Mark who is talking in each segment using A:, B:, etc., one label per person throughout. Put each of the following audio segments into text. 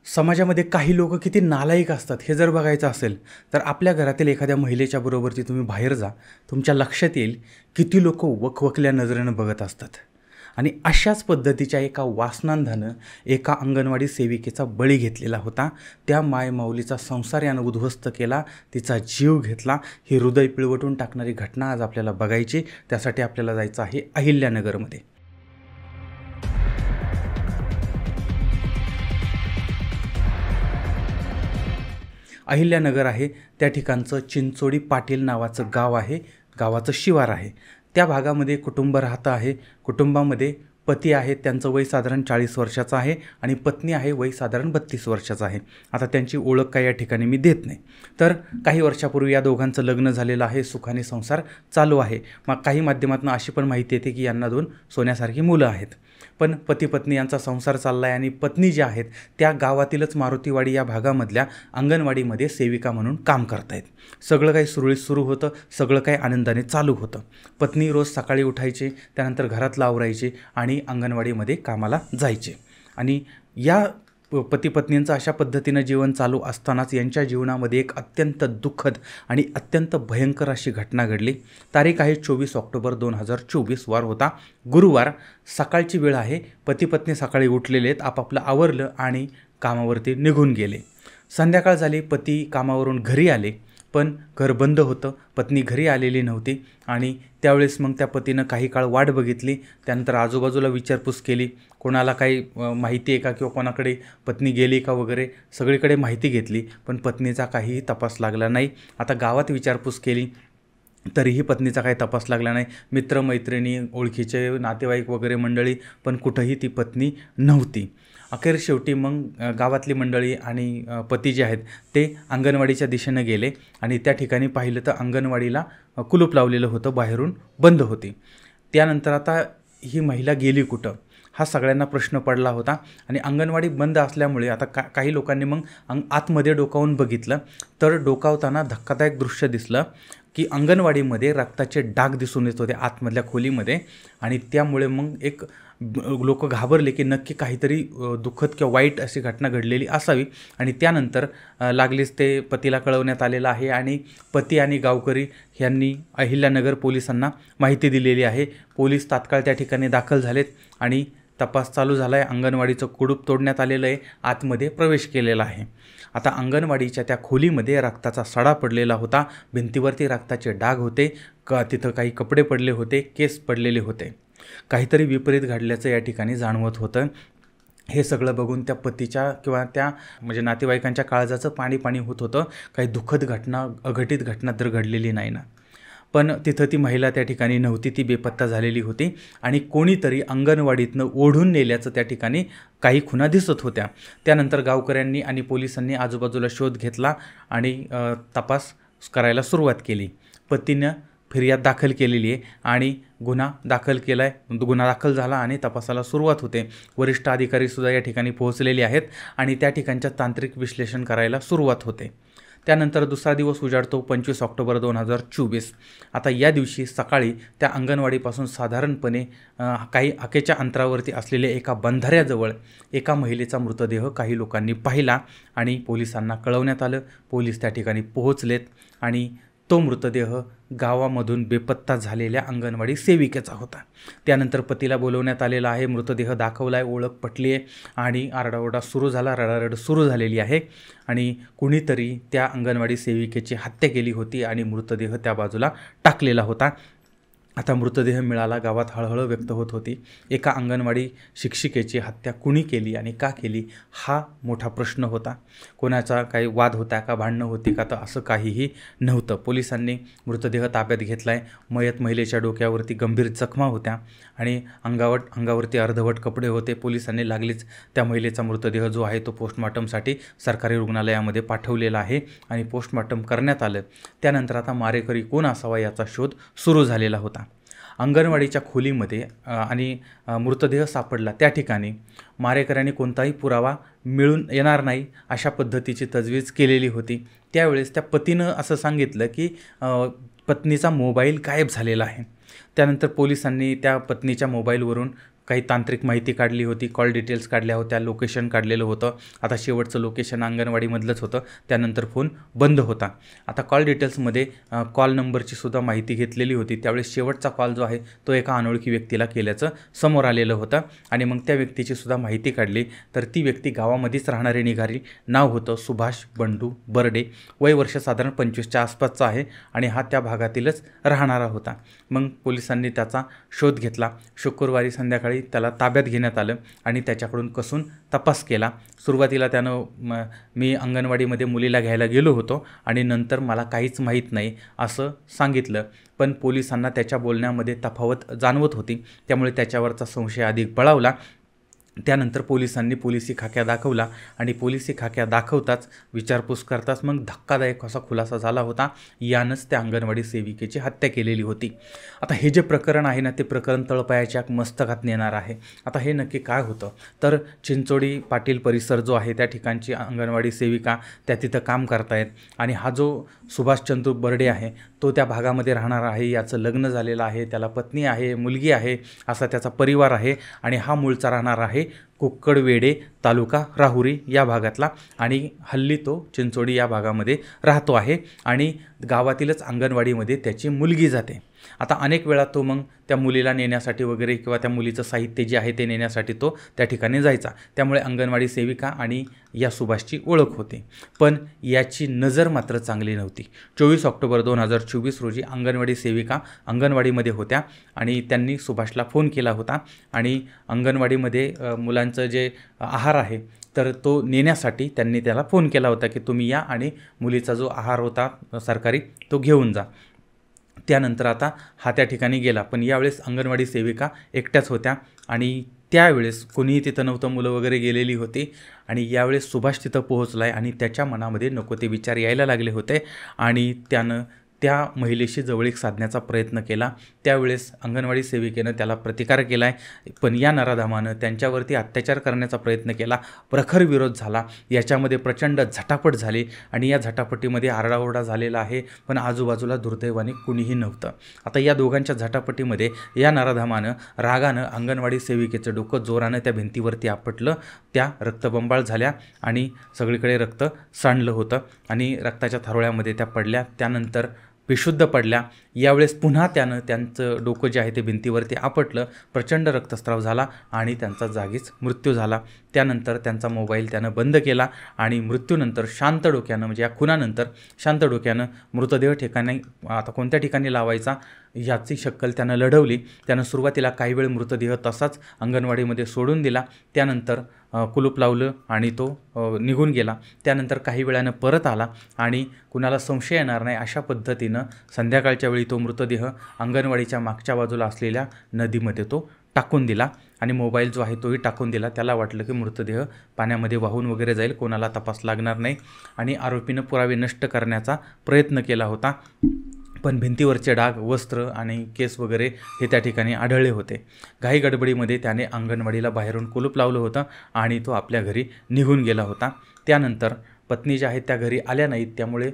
A: समाजामध्ये काही लोकं किती नालायक असतात हे जर बघायचं असेल, तर आपल्या घरातील एखाद्या महिलेच्या बरोबरती तुम्ही बाहेर जा, तुमच्या लक्षात येईल किती लोकं वकवकल्या नजरेनं बघत असतात. आणि अशाच पद्धतीच्या एका वासनांधानं एका अंगणवाडी सेविकेचा बळी घेतलेला होता. त्या मायमाऊलीचा संसार यानं उद्ध्वस्त केला, तिचा जीव घेतला. ही हृदय पिळवटून टाकणारी घटना आज आपल्याला बघायची. त्यासाठी आपल्याला जायचं आहे अहिल्यानगरमध्ये. अहिल्यानगर आहे त्या ठिकाणचं चिंचोडी पाटील नावाचं गाव आहे. गावाचं शिवार आहे. त्या भागामध्ये कुटुंब राहतं आहे. कुटुंबामध्ये पती आहेत, त्यांचं वय साधारण 40 वर्षाचं आहे आणि पत्नी आहे, वय साधारण 32 वर्षाचं आहे. आता त्यांची ओळख काय या ठिकाणी मी देत नाही. तर काही वर्षापूर्वी या दोघांचं लग्न झालेलं आहे, सुखाने संसार चालू आहे. मग काही माध्यमातून अशी पण माहिती येते की यांना 2 सोन्यासारखी मुलं आहेत. पण पती पत्नी यांचा संसार चालला आहे आणि पत्नी ज्या आहेत त्या गावातीलच मारुतीवाडी या भागामधल्या अंगणवाडीमध्ये सेविका म्हणून काम करतायत. सगळं काही सुरळीत सुरू होतं, सगळं काही आनंदाने चालू होतं. पत्नी रोज सकाळी उठायची, त्यानंतर घरातलं आवरायची आणि अंगणवाडीमध्ये कामाला जायचे. आणि या पती पत्नींचं अशा पद्धतीनं जीवन चालू असतानाच यांच्या जीवनामध्ये एक अत्यंत दुःखद आणि अत्यंत भयंकर अशी घटना घडली. तारीख आहे 24 ऑक्टोबर 2024, वार होता गुरुवार. सकाळची वेळ आहे. पती पत्नी सकाळी उठलेले आहेत, आपापलं आवरलं आणि कामावरती निघून गेले. संध्याकाळ झाली, पती कामावरून घरी आले, पण घर बंद होतं. पत्नी घरी आलेली नव्हती आणि त्यावेळेस मग त्या पतीनं काही काळ वाट बघितली. त्यानंतर आजूबाजूला विचारपूस केली, कोणाला काही माहिती आहे का किंवा कोणाकडे पत्नी गेली का वगैरे. सगळीकडे माहिती घेतली, पण पत्नीचा काहीही तपास लागला नाही. आता गावात विचारपूस केली तरीही पत्नीचा काही तपास लागला नाही. मित्रमैत्रिणी, ओळखीचे नातेवाईक वगैरे मंडळी, पण कुठंही ती पत्नी नव्हती. अखेर शेवटी मग गावातली मंडळी आणि पती जे आहेत ते अंगणवाडीच्या दिशेनं गेले आणि त्या ठिकाणी पाहिलं तर अंगणवाडीला कुलूप लावलेलं होतं, बाहेरून बंद होती. त्यानंतर आता ही महिला गेली कुठं हा सगळ्यांना प्रश्न पडला होता. आणि अंगणवाडी बंद असल्यामुळे आता काही लोकांनी मग आतमध्ये डोकावून बघितलं, तर डोकावताना धक्कादायक दृश्य दिसलं की अंगणवाडीमध्ये रक्ताचे डाग दिसून येत होते आतमधल्या खोलीमध्ये. आणि त्यामुळे मग एक लोक घाबरले की नक्की काहीतरी दुःखद किंवा वाईट अशी घटना घडलेली असावी. आणि त्यानंतर लागलीच ते पतीला कळवण्यात आलेलं आहे आणि पती आणि गावकरी यांनी अहिल्यानगर पोलिसांना माहिती दिलेली आहे. पोलीस तात्काळ त्या ठिकाणी दाखल झालेत आणि तपास चालू झाला आहे. अंगणवाडीचं कुडूप तोडण्यात आलेलं आहे, आतमध्ये प्रवेश केलेला आहे. आता अंगणवाडीच्या त्या खोलीमध्ये रक्ताचा सडा पडलेला होता, भिंतीवरती रक्ताचे डाग होते, तिथं काही कपडे पडले होते, केस पडलेले होते. काहीतरी विपरीत घडल्याचं या ठिकाणी जाणवत होतं. हे सगळं बघून त्या पतीच्या किंवा त्या म्हणजे नातेवाईकांच्या काळजाचं पाणी होत होतं. काही दुःखद घटना, अघटित घटना तर घडलेली नाही ना. पण तिथं ती महिला त्या ठिकाणी नव्हती, ती बेपत्ता झालेली होती आणि कोणीतरी अंगणवाडीतनं ओढून नेल्याचं त्या ठिकाणी काही खुणा दिसत होत्या. त्यानंतर गावकऱ्यांनी आणि पोलिसांनी आजूबाजूला शोध घेतला आणि तपास करायला सुरुवात केली. पतीनं फिर्याद दाखल केलेली आहे आणि गुन्हा दाखल केला आहे. गुन्हा दाखल झाला आणि तपासाला सुरुवात होते. वरिष्ठ अधिकारीसुद्धा या ठिकाणी पोहोचलेले आहेत आणि त्या ठिकाणच्या तांत्रिक विश्लेषण करायला सुरुवात होते. त्यानंतर दुसरा दिवस उजाडतो 25 ऑक्टोबर 2024. आता या दिवशी सकाळी त्या अंगणवाडीपासून साधारणपणे काही हाकेच्या अंतरावरती असलेल्या एका बंधाऱ्याजवळ एका महिलेचा मृतदेह काही लोकांनी पाहिला आणि पोलिसांना कळवण्यात आलं. पोलीस त्या ठिकाणी पोहोचलेत आणि तो मृतदेह गावामधून बेपत्ता झालेल्या अंगणवाडी सेविकेचा होता. त्यानंतर पतीला बोलवण्यात आलेला आहे, मृतदेह दाखवला आहे, ओळख पटली आहे आणि आरडाओरडा सुरू झाला, रडारड सुरू झालेली आहे. आणि कुणीतरी त्या अंगणवाडी सेविकेची हत्या केली होती आणि मृतदेह त्या बाजूला टाकलेला होता. आता मृतदेह मिळाला, गावात हळहळ व्यक्त होत होती. एका अंगणवाडी शिक्षिकेची हत्या कुणी केली आणि का केली हा मोठा प्रश्न होता. कोणाचा काही वाद होता का, भांडणं होती का, तर असं काहीही नव्हतं. पोलिसांनी मृतदेह ताब्यात घेतला आहे. मयत महिलेच्या डोक्यावरती गंभीर जखमा होत्या आणि अंगावरती अर्धवट कपडे होते. पोलिसांनी लागलीच त्या महिलेचा मृतदेह जो आहे तो पोस्टमॉर्टमसाठी सरकारी रुग्णालयामध्ये पाठवलेला आहे आणि पोस्टमॉर्टम करण्यात आलं. त्यानंतर आता मारेकरी कोण असावा याचा शोध सुरू झालेला होता. अंगणवाडीच्या खोलीमध्ये आणि मृतदेह सापडला त्या ठिकाणी मारेकऱ्यांनी कोणताही पुरावा मिळून येणार नाही अशा पद्धतीची तजवीज केलेली होती. त्यावेळेस त्या पतीनं असं सांगितलं की पत्नीचा मोबाईल गायब झालेला आहे. त्यानंतर पोलिसांनी त्या पत्नीच्या मोबाईलवरून काही तांत्रिक माहिती काढली होती, कॉल डिटेल्स काढल्या होत्या, लोकेशन काढलेलं होतं. आता शेवटचं लोकेशन अंगणवाडीमधलंच होतं. त्यानंतर फोन बंद होता. आता कॉल डिटेल्समध्ये कॉल नंबरची सुद्धा माहिती घेतलेली होती. त्यावेळेस शेवटचा कॉल जो आहे तो एका अनोळखी व्यक्तीला केल्याचं समोर आलेलं होतं आणि मग त्या व्यक्तीची सुद्धा माहिती काढली. तर ती व्यक्ती गावामध्येच राहणारी निघाली. नाव होतं सुभाष बंडू बर्डे, वय वर्ष साधारण 25च्या आसपासचं आहे आणि हा त्या भागातीलच राहणारा होता. मग पोलिसांनी त्याचा शोध घेतला. शुक्रवारी संध्याकाळी त्याला ताब्यात घेण्यात आलं आणि त्याच्याकडून कसून तपास केला. सुरुवातीला त्यानं मी अंगणवाडीमध्ये मुलीला घ्यायला गेलो होतो आणि नंतर मला काहीच माहीत नाही असं सांगितलं. पण पोलिसांना त्याच्या बोलण्यामध्ये तफावत जाणवत होती, त्यामुळे त्याच्यावरचा संशय अधिक बळावला. त्यानंतर पोलिसांनी पोलिसी खाक्या दाखवला आणि पोलिसी खाक्या दाखवताच विचारपूस करताच मग धक्कादायक असा खुलासा झाला होता. यानंच त्या अंगणवाडी सेविकेची हत्या केलेली होती. आता हे जे प्रकरण आहे ना, ते प्रकरण तळपायाच्या मस्तकात नेणार आहे. आता हे नक्की काय होतं तर चिंचोडी पाटील परिसर जो आहे त्या ठिकाणची अंगणवाडी सेविका त्या तिथं काम करतायत आणि हा जो सुभाषचंद्र बर्डे आहे तो त्या भागामध्ये राहणार आहे. याचं लग्न झालेलं आहे, त्याला पत्नी आहे, मुलगी आहे, असा त्याचा परिवार आहे आणि हा मूळचा राहणार आहे कुक्कडवेढे तालुका राहुरी या भागातला आणि हल्ली तो चिंचोडी या भागामध्ये राहतो आहे आणि गावातीलच अंगणवाडीमध्ये त्याची मुलगी जाते. आता अनेक वेळा तो मग त्या मुलीला नेण्यासाठी वगैरे किंवा त्या मुलीचं साहित्य जे आहे ते नेण्यासाठी तो त्या ठिकाणी जायचा. त्यामुळे अंगणवाडी सेविका आणि या सुभाषची ओळख होते. पण याची नजर मात्र चांगली नव्हती. 24 ऑक्टोबर 2024 रोजी अंगणवाडी सेविका अंगणवाडीमध्ये होत्या आणि त्यांनी सुभाषला फोन केला होता आणि अंगणवाडीमध्ये मुलांचं जे आहार आहे तर तो नेण्यासाठी त्यांनी त्याला फोन केला होता की तुम्ही या आणि मुलीचा जो आहार होता सरकारी तो घेऊन जा. त्यानंतर आता हा त्या ठिकाणी गेला. पण यावेळेस अंगणवाडी सेविका एकट्याच होत्या आणि त्यावेळेस कोणीही तिथं नव्हतं, मुलं वगैरे गेलेली होती आणि यावेळेस सुभाष तिथं पोहोचला आहे आणि त्याच्या मनामध्ये नको ते विचार यायला लागले होते आणि त्यानं त्या महिलेशी जवळीक साधण्याचा प्रयत्न केला. त्यावेळेस अंगणवाडी सेविकेनं त्याला प्रतिकार केला आहे. पण या नराधामानं त्यांच्यावरती अत्याचार करण्याचा प्रयत्न केला. प्रखर विरोध झाला. याच्यामध्ये प्रचंड झटापट झाली आणि या झटापटीमध्ये आरडाओरडा झालेला आहे. पण आजूबाजूला दुर्दैवाने कुणीही नव्हतं. आता या दोघांच्या झटापटीमध्ये या नराधामानं रागानं अंगणवाडी सेविकेचं डोकं जोरानं त्या भिंतीवरती आपटलं. त्या रक्तबंबाळ झाल्या आणि सगळीकडे रक्त सांडलं होतं आणि रक्ताच्या थारोळ्यामध्ये त्या पडल्या. त्यानंतर बेशुद्ध पडल्या. यावेळेस पुन्हा त्यानं त्यांचं डोकं जे आहे ते भिंतीवरती आपटलं. प्रचंड रक्तस्राव झाला आणि त्यांचा जागीच मृत्यू झाला. त्यानंतर त्यांचा मोबाईल त्यानं बंद केला आणि मृत्यूनंतर शांत डोक्यानं म्हणजे या खुनानंतर शांत डोक्यानं मृतदेह ठिकाणी आता कोणत्या ठिकाणी लावायचा याची शक्कल त्यानं लढवली. त्यानं सुरुवातीला काही वेळ मृतदेह तसाच अंगणवाडीमध्ये सोडून दिला. त्यानंतर कुलूप लावलं आणि तो निघून गेला. त्यानंतर काही वेळानं परत आला आणि कुणाला संशय येणार नाही अशा पद्धतीनं संध्याकाळच्या वेळी तो मृतदेह अंगणवाडीच्या मागच्या बाजूला असलेल्या नदीमध्ये तो टाकून दिला आणि मोबाईल जो आहे तोही टाकून दिला. त्याला वाटलं की मृतदेह पाण्यामध्ये वाहून वगैरे जाईल, कोणाला तपास लागणार नाही आणि आरोपीनं पुरावे नष्ट करण्याचा प्रयत्न केला होता. पण भिंतीवरचे डाग, वस्त्र आणि केस वगैरे हे त्या ठिकाणी आढळले होते. घाई गडबडीमध्ये त्याने अंगणवाडीला बाहेरून कुलूप लावलं होतं आणि तो आपल्या घरी निघून गेला होता. त्यानंतर पत्नी ज्या आहेत त्या घरी आल्या नाहीत, त्यामुळे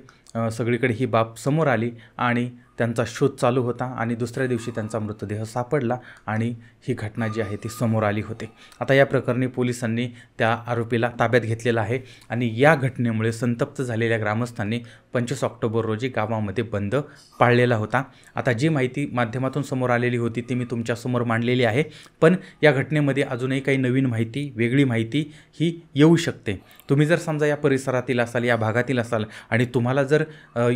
A: सगळीकडे ही बाब समोर आली आणि त्यांचा शोध चालू होता आणि दुसऱ्या दिवशी त्यांचा मृतदेह सापडला आणि ही घटना जी आहे ती समोर आली होती. आता या प्रकरणी पोलिसांनी त्या आरोपीला ताब्यात घेतलेला आहे आणि या घटनेमुळे संतप्त झालेल्या ग्रामस्थांनी 25 ऑक्टोबर रोजी गावामध्ये बंद पाळलेला होता. आता जी माहिती माध्यमातून समोर आलेली होती ती मी तुमच्यासमोर मांडलेली आहे. पण या घटनेमध्ये अजूनही काही नवीन माहिती, वेगळी माहिती ही येऊ शकते. तुम्ही जर समजा या परिसरातील असाल, या भागातील असाल आणि तुम्हाला जर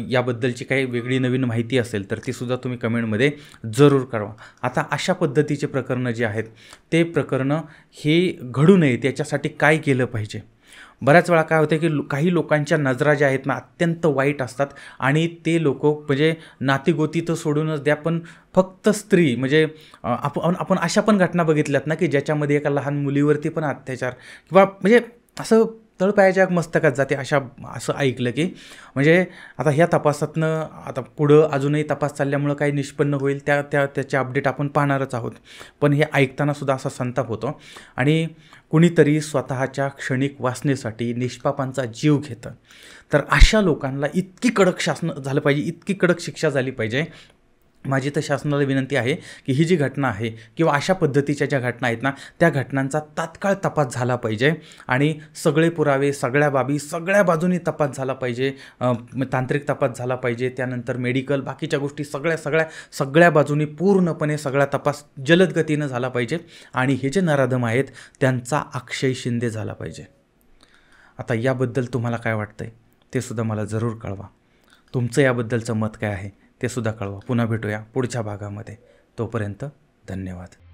A: याबद्दलची काही वेगळी नवीन माहिती असेल तर ती सुद्धा तुम्ही कमेंटमध्ये जरूर कळवा. आता अशा पद्धतीचे प्रकरणं जे आहेत ते प्रकरणं हे घडू नयेत याच्यासाठी काय केलं पाहिजे. बऱ्याच वेळा काय होतं की काही लोकांच्या नजरा ज्या आहेत ना अत्यंत वाईट असतात आणि ते लोक म्हणजे नातीगोती तर सोडूनच द्या, पण फक्त स्त्री म्हणजे आपण अशा पण घटना बघितल्यात ना की ज्याच्यामध्ये एका लहान मुलीवरती पण अत्याचार किंवा म्हणजे असं तळपायाच्या मस्तकात जाते असं ऐकलं की म्हणजे आता ह्या तपासातनं आता पुढं अजूनही तपास चालल्यामुळं काही निष्पन्न होईल त्याचे अपडेट आपण पाहणारच आहोत. पण हे ऐकतानासुद्धा असा संताप होतो आणि कुणीतरी स्वतःच्या क्षणिक वासनेसाठी निष्पापांचा जीव घेतं. तर अशा लोकांना इतकी कडक शासन झालं पाहिजे, इतकी कडक शिक्षा झाली पाहिजे माझी तर शासनाला विनंती आहे की ही जी घटना आहे किंवा अशा पद्धतीच्या ज्या घटना आहेत ना, त्या घटनांचा तात्काळ तपास झाला पाहिजे आणि सगळे पुरावे, सगळ्या बाबी, सगळ्या बाजूनी तपास झाला पाहिजे. तांत्रिक तपास झाला पाहिजे, त्यानंतर मेडिकल, बाकीच्या गोष्टी सगळ्या बाजूनी पूर्णपणे सगळा तपास जलद गतीनं झाला पाहिजे आणि हे जे नराधम आहेत त्यांचा अक्षय शिंदे झाला पाहिजे. आता याबद्दल तुम्हाला काय वाटतंय ते सुद्धा मला जरूर कळवा. तुमचं याबद्दलचं मत काय आहे ते सुद्धा कळवा. पुन्हा भेटूया पुढच्या भागामध्ये. तोपर्यंत धन्यवाद.